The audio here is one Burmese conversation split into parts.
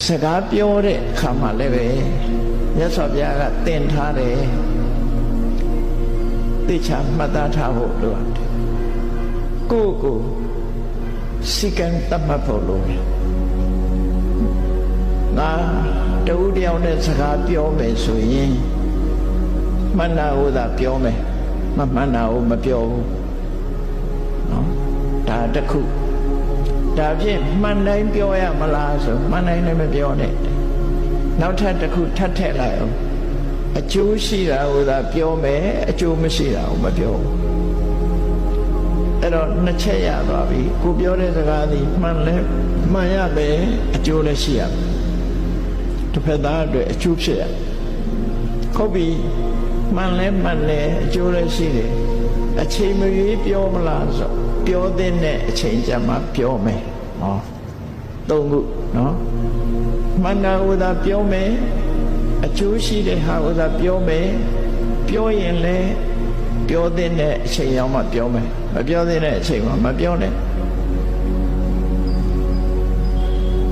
စကားပြောတဲ့အခါမှာလည်းပဲမြတ်စွာဘုရားကသင်ထားတယ်သိချာမှတ်သားထားဖို့လိုတယ်ကိုယ့်ကိုစိတ်ကံတတ်မှတ်ဖို့လိုတယ်ငါတဦးတယောက်နဲ့စကားပြောမယ်ဆိုရင်မှန်တာကိုသာပြောမယ်မမှန်တာကိုမပြောဘူးနော်ဒါတစ်ခုဒါဖြင့်မှန်တိုင်းပြောရမလားဆိုမှန်တိုင်းလည်းမပြောနဲ့နောက်ထပ်တစ်ခုထပ်ထည့်လိုက်အောင်အကျိုးရှိတာကိုသာပြောမယ်အကျိုးမရှိတာကိုမပြောဘူးအဲ့တော့နှစ်ချက်ရသွားပြီကိုပြောတဲ့စကားသည်မှန်လဲမှန်ရမယ်အကျိုးလည်းရှိရမယ်တစ်ဖက်သားအတွက်အကျိုးဖြစ်ရဟုတ်ပြီမှန်လဲမှန်တယ်အကျိုးလည်းရှိတယ်အချိန်မရွေးပြောမလားဆိုပြောတဲ့အချိန်ကြမှာပြောမယ်ဟောသုံးခုနော်မှန်တာကိုသာပြောမယ်အကျိုးရှိတဲ့ဟာကိုသာပြောမယ်ပြောရင်လည်းပြောတဲ့အချိန်ရောက်မှပြောမယ်မပြောတဲ့အချိန်မှာမပြောနဲ့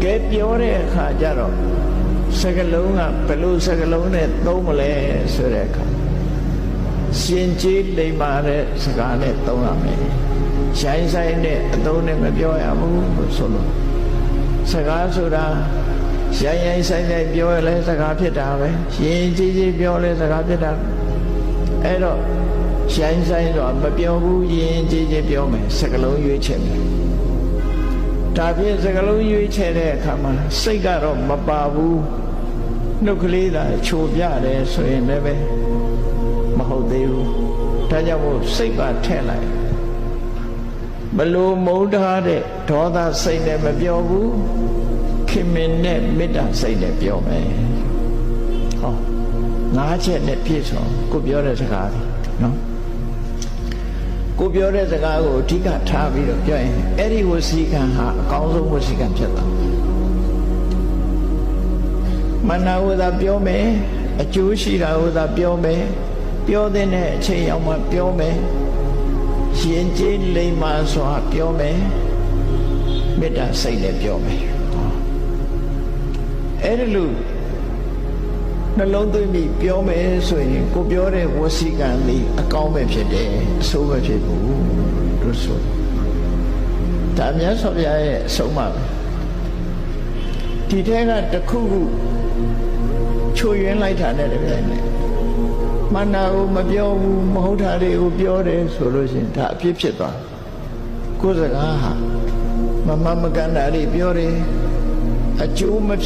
ကဲပြောတဲ့အခါကျတော့စကားလုံးကဘယ်လိုစကားလုံးနဲ့သုံးမလဲဆိုတဲ့အခါရှင်ကြီးလိမ္မာတဲ့စကားနဲ့သုံးရမယ်ရိုင်းဆိုင်တဲ့အသုံးနဲ့မပြောရဘူးလို့ဆိုလို့စကားဆိုတာရိုင်းရိုင်းဆိုင်ဆိုင်ပြောရလဲစကားဖြစ်တာပဲရင်ကြီးကြီးပြောလဲစကားဖြစ်တာအဲ့တော့ရိုင်းဆိုင်တော့မပြောဘူးရင်ကြီးကြီးပြောမယ်စကားလုံးရွေးချယ်မယ်ဒါဖြင့်စကားလုံးရွေးချယ်တဲ့အခါမှာစိတ်ကတော့မပါဘူးနှုတ်ကလေးသာချိုပြတယ်ဆိုရင်လည်းပဲမဟုတ်သေးဘူးဒါကြောင့်မို့စိတ်ပါထည့်လိုက်ဘလို့မုန်းထားတဲ့ဒေါသစိတ်နဲ့မပြောဘူးခင်မင်နဲ့မေတ္တာစိတ်နဲ့ပြောမယ်ဟောငါးချက်နဲ့ပြည့်စုံကိုပြောတဲ့စကားနော်ကိုပြောတဲ့စကားကိုအဓိကထားပြီးတော့ပြောရင်အဲ့ဒီဝစီကံဟာအကောင်းဆုံးဝစီကံဖြစ်သွားမနာဝသာပြောမယ်အကျိုးရှိတာဝသာပြောမယ်ပြောတဲ့အချိန်ရောက်မှပြောမယ်ရှင်ကျေးလိမ္မာစွာပြောမယ်မေတ္တာစိတ်နဲ့ပြောမယ်အဲ့ဒီလိုနှလုံးသွင်းပြီးပြောမယ်ဆိုရင်ကိုပြောတဲ့ဝစီကံသည်အကောင်းပဲဖြစ်တယ်အဆိုးပဲဖြစ်ဘူးလို့ဆိုဒါမြတ်စွာဘုရားရဲ့အဆုံးအမပဲဒီထဲကတစ်ခုခုချိုးယွင်းလိုက်တာနဲ့တပြိုင်နက်မနာကိုမပြောဘူးမဟုတ်တာတွေကိုပြောတယ်ဆိုလို့ရှိရင်ဒါအပြစ်ဖြစ်သွားကိုယ်စကားဟာမမကန်တာတွေပြောတယ်အကျိုးမဖြစ်